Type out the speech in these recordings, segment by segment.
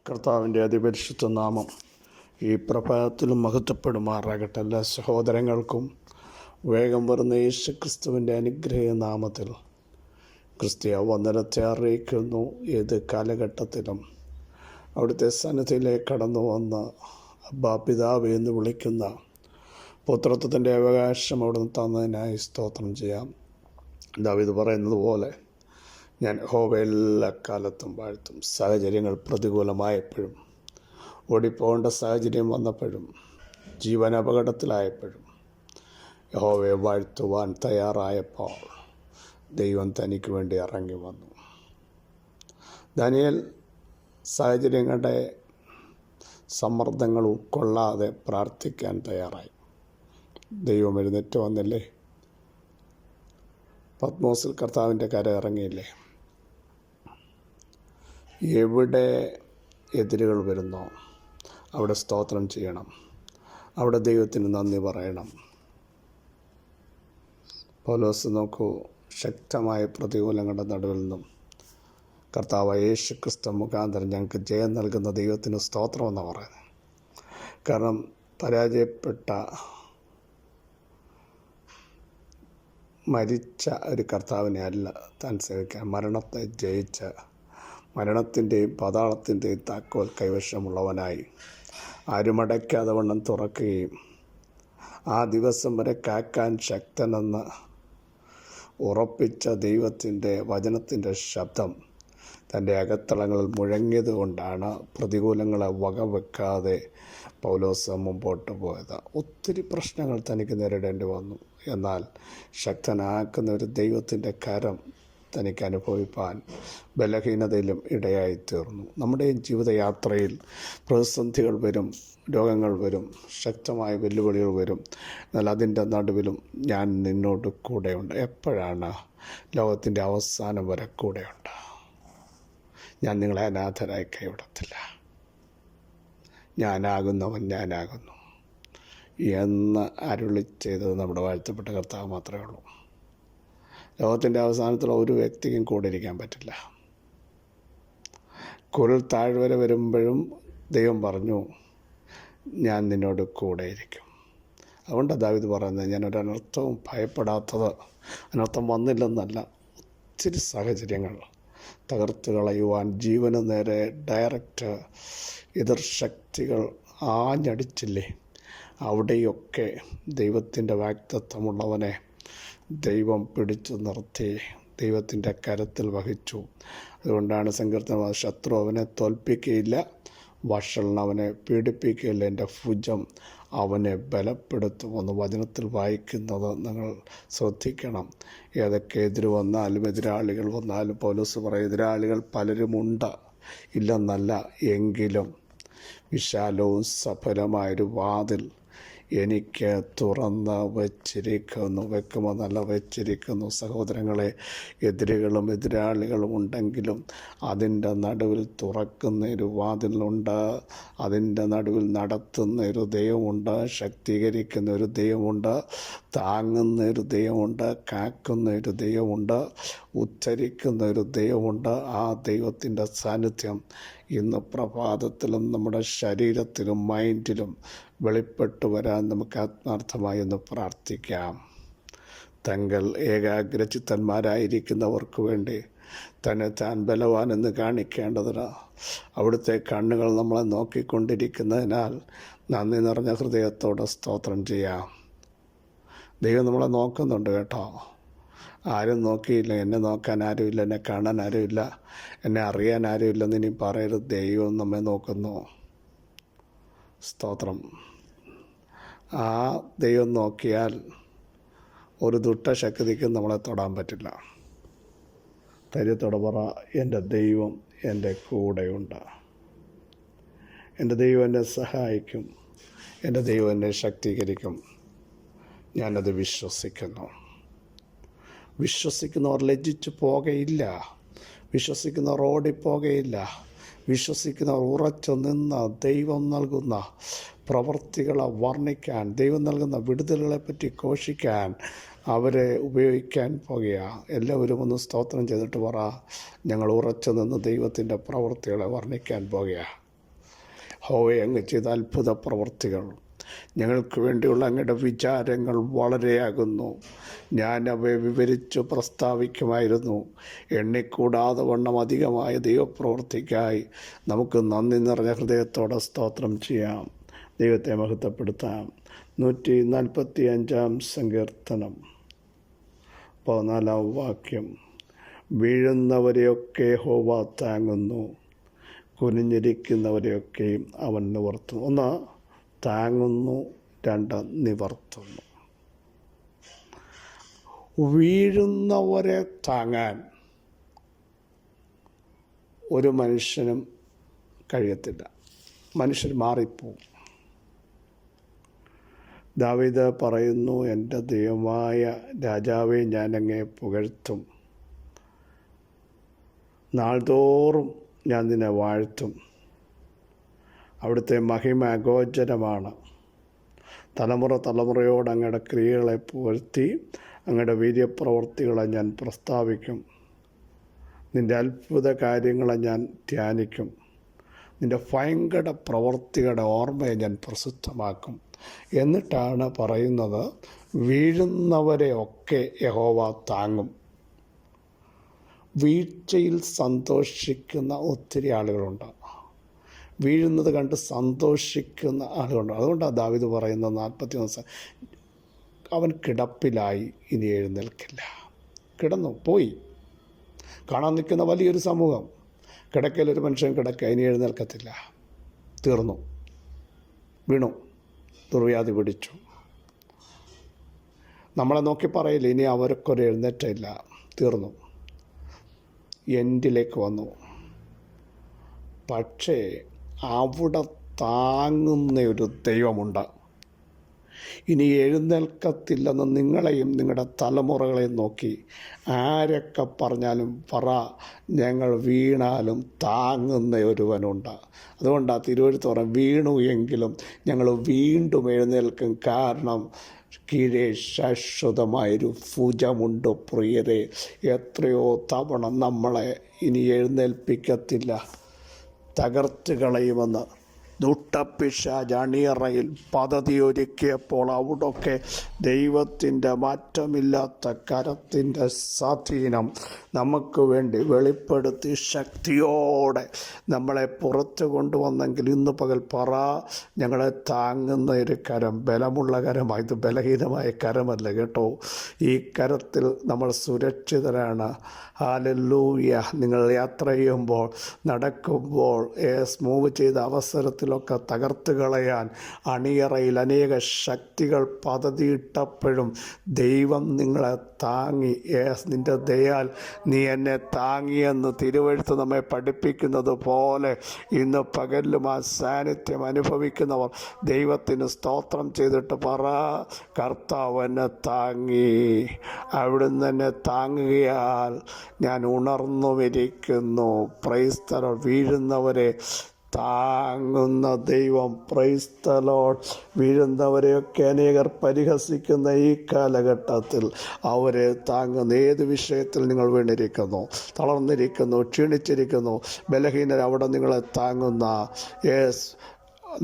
കർത്താവിൻ്റെ അതിപരിശുദ്ധ നാമം ഈ പ്രഭാതത്തിലും മഹത്വപ്പെടുമാറാകട്ടെ. എല്ലാ സഹോദരങ്ങൾക്കും വേഗം വരുന്ന യേശുക്രിസ്തുവിൻ്റെ അനുഗ്രഹ നാമത്തിൽ ക്രിസ്തീയ വന്ദനത്തെ അറിയിക്കുന്നു. ഏത് കാലഘട്ടത്തിലും അവിടുത്തെ സന്നിധിയിലേക്ക് കടന്നു വന്ന് അബ്ബാ പിതാവ് എന്ന് വിളിക്കുന്ന പുത്രത്വത്തിൻ്റെ അവകാശം അവിടുന്ന് തന്നതിനായി സ്തോത്രം ചെയ്യാം. ദാവീദ് പറയുന്നത് പോലെ ഞാൻ യഹോവയെ എല്ലാ കാലത്തും വാഴ്ത്തും. സാഹചര്യങ്ങൾ പ്രതികൂലമായപ്പോഴും, ഓടിപ്പോകേണ്ട സാഹചര്യം വന്നപ്പോഴും, ജീവൻ അപകടത്തിലായപ്പോഴും യഹോവയെ വാഴ്ത്തുവാൻ തയ്യാറായപ്പോൾ ദൈവം തനിക്ക് വേണ്ടി ഇറങ്ങി വന്നു. ദാനിയേൽ സാഹചര്യങ്ങളുടെ സമ്മർദ്ദങ്ങൾ ഉൾക്കൊള്ളാതെ പ്രാർത്ഥിക്കാൻ തയ്യാറായി. ദൈവം എഴുന്നേറ്റ് വന്നില്ലേ? പത്മോസിൽ കർത്താവിൻ്റെ കര ഇറങ്ങിയില്ലേ? എവിടെ എതിരുകൾ വരുന്നോ അവിടെ സ്തോത്രം ചെയ്യണം, അവിടെ ദൈവത്തിന് നന്ദി പറയണം. പൗലോസ് നോക്കൂ, ശക്തമായ പ്രതികൂലങ്ങളുടെ നടുവിൽ നിന്നും കർത്താവ് യേശുക്രിസ്തു മുഖാന്തരം ഞങ്ങൾക്ക് ജയം നൽകുന്ന ദൈവത്തിന് സ്തോത്രമെന്ന് പറയുന്നത്. കാരണം പരാജയപ്പെട്ട മരിച്ച ഒരു കർത്താവിനെ അല്ല താൻ സേവിക്കാൻ, മരണത്തെ ജയിച്ച, മരണത്തിൻ്റെയും പാതാളത്തിൻ്റെയും താക്കോൽ കൈവശമുള്ളവനായി ആരുമടയ്ക്കാതെ വണ്ണം തുറക്കുകയും ആ ദിവസം വരെ കാക്കാൻ ശക്തനെന്ന് ഉറപ്പിച്ച ദൈവത്തിൻ്റെ വചനത്തിൻ്റെ ശബ്ദം തൻ്റെ അകത്തളങ്ങളിൽ മുഴങ്ങിയത് കൊണ്ടാണ് പ്രതികൂലങ്ങളെ വകവെക്കാതെ പൗലോസ് മുമ്പോട്ട് പോയത്. ഒത്തിരി പ്രശ്നങ്ങൾ തനിക്ക് നേരിടേണ്ടി വന്നു. എന്നാൽ ശക്തനാക്കുന്ന ഒരു ദൈവത്തിൻ്റെ കരം തനിക്ക് അനുഭവിപ്പാൻ ബലഹീനതയിലും ഇടയായിത്തീർന്നു. നമ്മുടെ ജീവിതയാത്രയിൽ പ്രതിസന്ധികൾ വരും, രോഗങ്ങൾ വരും, ശക്തമായ വെല്ലുവിളികൾ വരും. എന്നാൽ അതിൻ്റെ നടുവിലും ഞാൻ നിന്നോട് കൂടെയുണ്ട്. എപ്പോഴാണ്? ലോകത്തിൻ്റെ അവസാനം വരെ കൂടെയുണ്ട്. ഞാൻ നിങ്ങളെ അനാഥരായി കൈവിടത്തില്ല. ഞാനാകുന്നവൻ ഞാനാകുന്നു എന്ന് അരുളി ചെയ്തത് നമ്മുടെ വാഴ്ത്തപ്പെട്ട കർത്താവ് മാത്രമേ ഉള്ളൂ. ലോകത്തിൻ്റെ അവസാനത്തുള്ള ഒരു വ്യക്തിക്കും കൂടെ ഇരിക്കാൻ പറ്റില്ല. കുരൽ താഴ്വര വരുമ്പോഴും ദൈവം പറഞ്ഞു, ഞാൻ നിന്നോട് കൂടെ ഇരിക്കും. അതുകൊണ്ടാണ് ദാവീദ് പറയുന്നത്, ഞാനൊരനർത്ഥവും ഭയപ്പെടാത്തത്. അനർത്ഥം വന്നില്ലെന്നല്ല, ഒത്തിരി സാഹചര്യങ്ങൾ തകർത്ത് കളയുവാൻ ജീവന് നേരെ ഡയറക്റ്റ് എതിർ ശക്തികൾ ആഞ്ഞടിച്ചില്ലേ? അവിടെയൊക്കെ ദൈവത്തിൻ്റെ വാഗ്ദത്തമുള്ളവനെ ദൈവം പിടിച്ചു നിർത്തി ദൈവത്തിൻ്റെ കരത്തിൽ വഹിച്ചു. അതുകൊണ്ടാണ് സങ്കീർത്തനം, ശത്രു അവനെ തോൽപ്പിക്കുകയില്ല, വഷളൻ അവനെ പീഡിപ്പിക്കുകയില്ല, എൻ്റെ ഭുജം അവനെ ബലപ്പെടുത്തുമെന്ന് വചനത്തിൽ വായിക്കുന്നത് നിങ്ങൾ ശ്രദ്ധിക്കണം. ഏതൊക്കെ എതിര് വന്നാലും എതിരാളികൾ വന്നാലും പൗലോസ് പറയും, എതിരാളികൾ പലരുമുണ്ട്, ഇല്ലെന്നല്ല, എങ്കിലും വിശാലവും സഫലമായൊരു വാതിൽ എനിക്ക് തുറന്ന് വെച്ചിരിക്കുന്നു. സഹോദരങ്ങളെ, എതിരുകളും എതിരാളികളും ഉണ്ടെങ്കിലും അതിൻ്റെ നടുവിൽ തുറക്കുന്ന ഒരു വാതിലുണ്ട്. അതിൻ്റെ നടുവിൽ നടത്തുന്ന ഒരു ദൈവമുണ്ട്, ശക്തീകരിക്കുന്ന ഒരു ദൈവമുണ്ട്, താങ്ങുന്ന ഒരു ദൈവമുണ്ട്, കാക്കുന്ന ഒരു ദൈവമുണ്ട്, ഉദ്ധരിക്കുന്ന ഒരു ദൈവമുണ്ട്. ആ ദൈവത്തിൻ്റെ സാന്നിധ്യം ഇന്ന് പ്രഭാതത്തിലും നമ്മുടെ ശരീരത്തിലും മൈൻഡിലും വെളിപ്പെട്ടു വരാൻ നമുക്ക് ആത്മാർത്ഥമായി ഒന്ന് പ്രാർത്ഥിക്കാം. തങ്ങൾ ഏകാഗ്രചിത്തന്മാരായിരിക്കുന്നവർക്ക് വേണ്ടി തന്നെ താൻ ബലവാനെന്ന് കാണിക്കേണ്ടതിന് അവിടുത്തെ കണ്ണുകൾ നമ്മളെ നോക്കിക്കൊണ്ടിരിക്കുന്നതിനാൽ നന്ദി നിറഞ്ഞ ഹൃദയത്തോടെ സ്തോത്രം ചെയ്യാം. ദൈവം നമ്മളെ നോക്കുന്നുണ്ട് കേട്ടോ. ആരും നോക്കിയില്ല, എന്നെ നോക്കാൻ ആരുമില്ല, എന്നെ കാണാൻ ആരുമില്ല, എന്നെ അറിയാൻ ആരുമില്ലെന്ന് ഇനി പറയരുത്. ദൈവം നമ്മെ നോക്കുന്നു. സ്തോത്രം. ആ ദൈവം നോക്കിയാൽ ഒരു ദുഷ്ടശക്തിക്കും നമ്മളെ തൊടാൻ പറ്റില്ല. ധൈര്യത്തോടെ പറ, എൻ്റെ ദൈവം എൻ്റെ കൂടെയുണ്ട്, എൻ്റെ ദൈവം എന്നെ സഹായിക്കും, എൻ്റെ ദൈവം എന്നെ ശക്തീകരിക്കും. ഞാനത് വിശ്വസിക്കുന്നു. വിശ്വസിക്കുന്നവർ ലജ്ജിച്ചു പോകുകയില്ല, വിശ്വസിക്കുന്നവർ ഓടിപ്പോകുകയില്ല, വിശ്വസിക്കുന്നവർ ഉറച്ചു നിന്ന് ദൈവം നൽകുന്ന പ്രവൃത്തികളെ വർണ്ണിക്കാൻ, ദൈവം നൽകുന്ന വിടുതലുകളെപ്പറ്റി ഘോഷിക്കാൻ അവരെ ഉപയോഗിക്കാൻ പോകുകയാണ്. എല്ലാവരും ഒന്ന് സ്തോത്രം ചെയ്തിട്ട് പറ, ഞങ്ങൾ ഉറച്ചു നിന്ന് ദൈവത്തിൻ്റെ പ്രവൃത്തികളെ വർണ്ണിക്കാൻ പോകുകയാണ്. ഹോവേ, അങ്ങ് ചെയ്ത അത്ഭുത പ്രവൃത്തികൾ ഞങ്ങൾക്ക് വേണ്ടിയുള്ള അങ്ങയുടെ വിചാരങ്ങൾ വളരെയാകുന്നു. ഞാൻ അവയെ വിവരിച്ചു പ്രസ്താവിക്കുമായിരുന്നു. എണ്ണിക്കൂടാതെ വണ്ണം അധികമായ ദൈവപ്രവൃത്തിക്കായി നമുക്ക് നന്ദി നിറഞ്ഞ ഹൃദയത്തോടെ സ്തോത്രം ചെയ്യാം. ദൈവത്തെ മഹത്വപ്പെടുത്താം. 145 സങ്കീർത്തനം 14 വാക്യം. വീഴുന്നവരെയൊക്കെ യഹോവ താങ്ങുന്നു, കുനിഞ്ഞിരിക്കുന്നവരെയൊക്കെയും അവൻ നിവർത്തുന്നു. 1 താങ്ങുന്നു, 2 നിവർത്തുന്നു. വീഴുന്നവരെ താങ്ങാൻ ഒരു മനുഷ്യനും കഴിയത്തില്ല. മനുഷ്യർ മാറിപ്പോവും. ദാവീദ് പറയുന്നു, എൻ്റെ ദൈവമായ രാജാവേ, ഞാൻ അങ്ങയെ പുകഴ്ത്തും. നാൾതോറും ഞാൻ നിന്നെ വാഴ്ത്തും. അവിടുത്തെ മഹിമ അഗോചരമാണ്. തലമുറയോട് അങ്ങയുടെ ക്രിയകളെ പുകഴ്ത്തി അങ്ങയുടെ വീര്യപ്രവൃത്തികളെ ഞാൻ പ്രസ്താവിക്കും. നിൻ്റെ അത്ഭുത കാര്യങ്ങളെ ഞാൻ ധ്യാനിക്കും. നിൻ്റെ ഭയങ്കര പ്രവൃത്തികളുടെ ഓർമ്മയെ ഞാൻ പ്രസിദ്ധമാക്കും. എന്നിട്ടാണ് പറയുന്നത്, വീഴുന്നവരെ ഒക്കെ യഹോവ താങ്ങും. വീഴ്ചയിൽ സന്തോഷിക്കുന്ന ഒത്തിരി ആളുകളുണ്ട്. വീഴുന്നത് കണ്ട് സന്തോഷിക്കുന്ന ആളുകളുണ്ട്. അതുകൊണ്ടാണ് ദാവീദ് പറയുന്നത് 41 അവൻ കിടപ്പിലായി, ഇനി എഴുന്നേൽക്കില്ല. കിടന്നു പോയി. കാണാൻ നിൽക്കുന്ന വലിയൊരു സമൂഹം, കിടക്കയിലൊരു മനുഷ്യൻ കിടക്കുക, ഇനി എഴുന്നേൽക്കത്തില്ല. തീർന്നു, വീണു, ദുർവ്യാധി പിടിച്ചു. നമ്മളെ നോക്കി പറയില്ല, ഇനി അവർക്കൊരു എഴുന്നേറ്റില്ല, തീർന്നു, എൻഡിലേക്ക് വന്നു. പക്ഷേ അവിടെ താങ്ങുന്ന ഒരു ദൈവമുണ്ട്. ഇനി എഴുന്നേൽക്കത്തില്ലെന്ന് നിങ്ങളെയും നിങ്ങളുടെ തലമുറകളെയും നോക്കി ആരൊക്കെ പറഞ്ഞാലും പറ, ഞങ്ങൾ വീണാലും താങ്ങുന്ന ഒരുവനുണ്ട്. അതുകൊണ്ടാണ് തിരുവഴുത്ത് പറഞ്ഞ, വീണു എങ്കിലും ഞങ്ങൾ വീണ്ടും എഴുന്നേൽക്കും. കാരണം കീഴേ ശാശ്വതമായൊരു ഭുജമുണ്ട് പ്രിയരെ. എത്രയോ തവണ നമ്മളെ ഇനി എഴുന്നേൽപ്പിക്കത്തില്ല, തകർത്ത് കളയുമെന്ന് ദുഷ്ടപ്പിശാച് അണിയറയിൽ പദ്ധതി ഒരുക്കിയപ്പോൾ അവിടൊക്കെ ദൈവത്തിൻ്റെ മാറ്റമില്ലാത്ത കരത്തിൻ്റെ സ്വാധീനം നമുക്ക് വേണ്ടി വെളിപ്പെടുത്തി ശക്തിയോടെ നമ്മളെ പുറത്ത് കൊണ്ടുവന്നെങ്കിൽ ഇന്ന് പകൽ പറ, ഞങ്ങളെ താങ്ങുന്ന ഒരു കരം, ബലമുള്ള കരമാണ്. ഇത് ബലഹീനമായ കരമല്ല കേട്ടോ. ഈ കരത്തിൽ നമ്മൾ സുരക്ഷിതരാണ്. ഹല്ലേലൂയ. നിങ്ങൾ യാത്ര ചെയ്യുമ്പോൾ, നടക്കുമ്പോൾ, മൂവ് ചെയ്ത അവസരത്തിലൊക്കെ തകർത്ത് കളയാൻ അണിയറയിൽ അനേക ശക്തികൾ പദ്ധതിയിട്ടപ്പോഴും ദൈവം നിങ്ങളെ താങ്ങി. നിൻ്റെ ദയാൽ നീ എന്നെ താങ്ങിയെന്ന് തിരുവഴുത്ത് നമ്മെ പഠിപ്പിക്കുന്നത് പോലെ ഇന്ന് പകലിലും ആ സാന്നിധ്യം അനുഭവിക്കുന്നവർ ദൈവത്തിന് സ്തോത്രം ചെയ്തിട്ട് പറ, കർത്താവ് എന്നെ താങ്ങി. അവിടുന്ന് എന്നെ താങ്ങുകയാൽ ഞാൻ ഉണർന്നുമിരിക്കുന്നു. Praise the lord. വീഴുന്നവരെ താങ്ങുന്ന ദൈവം. Praise the Lord. വീഴുന്നവരെയൊക്കെ അനേകർ പരിഹസിക്കുന്ന ഈ കാലഘട്ടത്തിൽ അവരെ താങ്ങുന്ന ഏത് വിഷയത്തിൽ നിങ്ങൾ വീണിരിക്കുന്നു, തളർന്നിരിക്കുന്നു, ക്ഷീണിച്ചിരിക്കുന്നു, ബലഹീനർ, അവിടെ നിങ്ങളെ താങ്ങുന്ന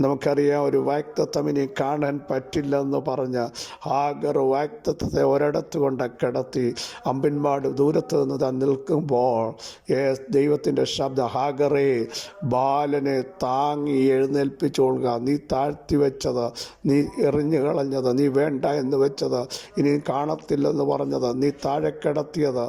നമുക്കറിയാം. ഒരു വാഗ്ദത്തം ഇനി കാണാൻ പറ്റില്ലെന്ന് പറഞ്ഞ് ഹാഗർ വാഗ്ദത്തത്തെ ഒരിടത്ത് കൊണ്ട് കിടത്തി അമ്പിൻപാട് ദൂരത്ത് നിന്ന് താൻ നിൽക്കുമ്പോൾ ദൈവത്തിൻ്റെ ശബ്ദം, ഹാഗറേ, ബാലനെ താങ്ങി എഴുന്നേൽപ്പിച്ചോളുക. നീ താഴ്ത്തി വെച്ചത്, നീ എറിഞ്ഞു കളഞ്ഞത്, നീ വേണ്ട എന്ന് വെച്ചത്, ഇനി കാണത്തില്ലെന്ന് പറഞ്ഞത്, നീ താഴെ കിടത്തിയത്,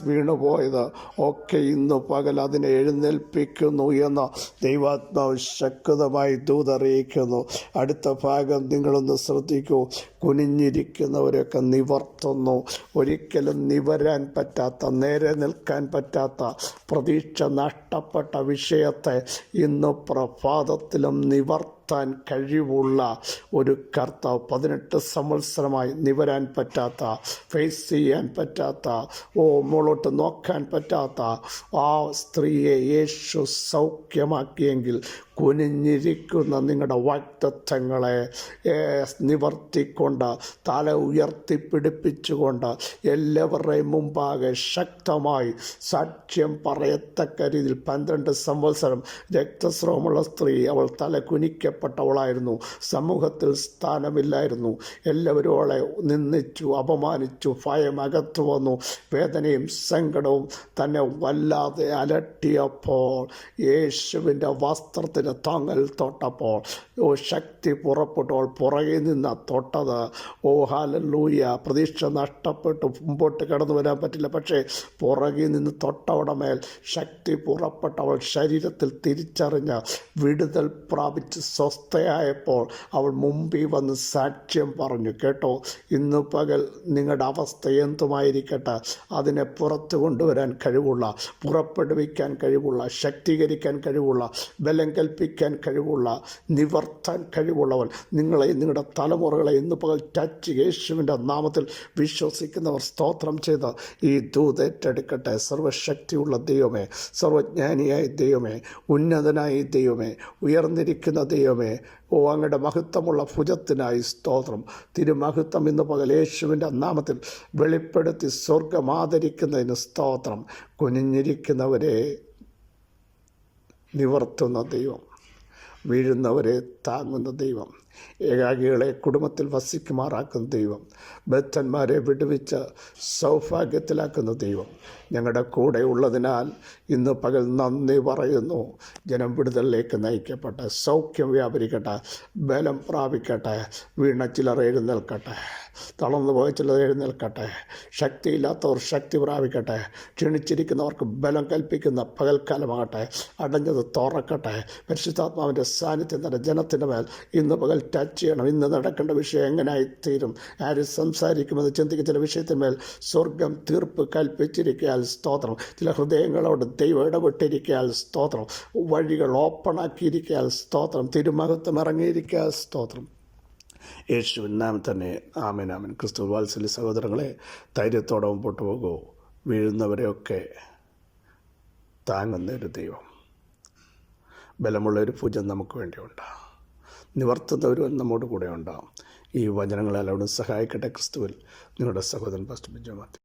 വീണുപോയത് ഒക്കെ ഇന്ന് പകൽ അതിനെ എഴുന്നേൽപ്പിക്കുന്നു എന്ന് ദൈവാത്മാവ് ശക്തമായി ദൂതറിയിക്കുന്നു. അടുത്ത ഭാഗം നിങ്ങളൊന്ന് ശ്രദ്ധിക്കൂ. കുനിഞ്ഞിരിക്കുന്നവരൊക്കെ നിവർത്തുന്നു. ഒരിക്കലും നിവരാൻ പറ്റാത്ത, നേരെ നിൽക്കാൻ പറ്റാത്ത, പ്രതീക്ഷ നഷ്ടപ്പെട്ട വിഷയത്തെ ഇന്ന് പ്രഭാതത്തിലും നിവർത്തുന്നു നിവർത്താൻ കഴിവുള്ള ഒരു കർത്താവ്, 18 സംവത്സരമായി നിവരാൻ പറ്റാത്ത, ഫേസ് ചെയ്യാൻ പറ്റാത്ത, മുകളോട്ട് നോക്കാൻ പറ്റാത്ത ആ സ്ത്രീയെ യേശു സൗഖ്യമാക്കിയെങ്കിൽ കുനിഞ്ഞിരിക്കുന്ന നിങ്ങളുടെ വാഗ്ദത്തങ്ങളെ നിവർത്തിക്കൊണ്ട്, തല ഉയർത്തിപ്പിടിപ്പിച്ചുകൊണ്ട് എല്ലാവരുടെയും മുമ്പാകെ ശക്തമായി സാക്ഷ്യം പറയത്തക്ക രീതിയിൽ 12 സംവത്സരം രക്തസ്രവമുള്ള സ്ത്രീ, അവൾ തല കുനിക്കപ്പെട്ടവളായിരുന്നു, സമൂഹത്തിൽ സ്ഥാനമില്ലായിരുന്നു, എല്ലാവരും അവളെ നിന്ദിച്ചു, അപമാനിച്ചു, ഭയം അകത്തു വന്നു, വേദനയും സങ്കടവും തന്നെ വല്ലാതെ അലട്ടിയപ്പോൾ യേശുവിൻ്റെ വസ്ത്രത്തിന് താങ്ങൽ തൊട്ടപ്പോൾ ശക്തി പുറപ്പെട്ടപ്പോൾ പുറകിൽ നിന്ന് തൊട്ടത്. ഹല്ലേലൂയ! പ്രതീക്ഷ നഷ്ടപ്പെട്ടു, മുമ്പോട്ട് കടന്നു വരാൻ പറ്റില്ല. പക്ഷേ പുറകിൽ നിന്ന് തൊട്ടവടെ മേൽ ശക്തി പുറപ്പെട്ടവൾ ശരീരത്തിൽ തിരിച്ചറിഞ്ഞ് വിടുതൽ പ്രാപിച്ച് സ്വസ്ഥയായപ്പോൾ അവൾ മുമ്പിൽ വന്ന് സാക്ഷ്യം പറഞ്ഞു. കേട്ടോ, ഇന്ന് പകൽ നിങ്ങളുടെ അവസ്ഥ എന്തുമായിരിക്കട്ടെ, അതിനെ പുറത്തു കൊണ്ടുവരാൻ കഴിവുള്ള, പുറപ്പെടുവിക്കാൻ കഴിവുള്ള, ശക്തീകരിക്കാൻ കഴിവുള്ള, ബലം കൽപ്പിക്കാൻ കഴിവുള്ള, നിവർത്താൻ കഴിവുള്ളവൻ നിങ്ങളെയും നിങ്ങളുടെ തലമുറകളെ ഇന്ന് പകൽ ടച്ച് യേശുവിൻ്റെ നാമത്തിൽ വിശ്വസിക്കുന്നവർ സ്തോത്രം ചെയ്ത് ഈ ദൂതേറ്റെടുക്കട്ടെ. സർവശക്തിയുള്ള ദൈവമേ, സർവജ്ഞാനിയായ ദൈവമേ, ഉന്നതനായ ദൈവമേ, ഉയർന്നിരിക്കുന്ന ദൈവമേ, അങ്ങയുടെ മഹത്വമുള്ള ഭുജത്തിനായി സ്തോത്രം. തിരുമഹത്വം ഇന്ന് പകൽ യേശുവിൻ്റെ നാമത്തിൽ വെളിപ്പെടുത്തി സ്വർഗം ആദരിക്കുന്നതിന് സ്തോത്രം. കുനിഞ്ഞിരിക്കുന്നവരെ നിവർത്തുന്ന ദൈവം, വീഴുന്നവരെ താങ്ങുന്ന ദൈവം, ഏകാഗികളെ കുടുംബത്തിൽ വസിക്കുമാറാക്കുന്ന ദൈവം, ബദ്ധന്മാരെ വിടുവിച്ച് സൗഭാഗ്യത്തിലാക്കുന്ന ദൈവം ഞങ്ങളുടെ കൂടെ ഉള്ളതിനാൽ ഇന്ന് പകൽ നന്ദി പറയുന്നു. ജനം വിടുതലിലേക്ക് നയിക്കട്ടെ, സൗഖ്യം വ്യാപരിക്കട്ടെ, ബലം പ്രാപിക്കട്ടെ, വീണ ചിലർ എഴുന്നേൽക്കട്ടെ, തളർന്നു പോയ ചിലർ എഴുന്നേൽക്കട്ടെ, ശക്തിയില്ലാത്തവർ ശക്തി പ്രാപിക്കട്ടെ, ക്ഷീണിച്ചിരിക്കുന്നവർക്ക് ബലം കൽപ്പിക്കുന്ന പകൽക്കാലമാകട്ടെ, അടഞ്ഞത് തുറക്കട്ടെ. പരിശുദ്ധാത്മാവിൻ്റെ സാന്നിധ്യം തന്നെ ജനത്തിൻ്റെ മേൽ ഇന്ന് പകൽ ടച്ച് ചെയ്യണം. ഇന്ന് നടക്കേണ്ട വിഷയം എങ്ങനെയായിത്തീരും, ആര് സംസാരിക്കുമെന്ന് ചിന്തിക്കുന്ന ചില വിഷയത്തിന്മേൽ സ്വർഗം തീർപ്പ് കൽപ്പിച്ചിരിക്കാൻ സ്തോത്രം. ചില ഹൃദയങ്ങളോട് ദൈവം ഇടപെട്ടിരിക്കാൻ സ്തോത്രം. വഴികൾ ഓപ്പണാക്കിയിരിക്കാൻ സ്തോത്രം. തിരുമഹത്വം ഇറങ്ങിയിരിക്കാൻ സ്തോത്രം. യേശുവിൻ നാമം തന്നെ ആമേൻ, ആമേൻ. ക്രിസ്തു വാത്സല്യ സഹോദരങ്ങളെ, ധൈര്യത്തോടെ മുമ്പോട്ട് പോകൂ. വീഴുന്നവരെയൊക്കെ താങ്ങുന്ന ഒരു ദൈവം, ബലമുള്ളൊരു ഭുജം നമുക്ക് വേണ്ടിയുണ്ട്, നിവർത്തുന്നവരും നമ്മോട് കൂടെ ഉണ്ടാകും. ഈ വചനങ്ങളെല്ലാം അവിടെ സഹായിക്കട്ടെ. ക്രിസ്തുവിൽ നിങ്ങളുടെ സഹോദരൻ പാസ്റ്റർ ബെഞ്ചമിൻ.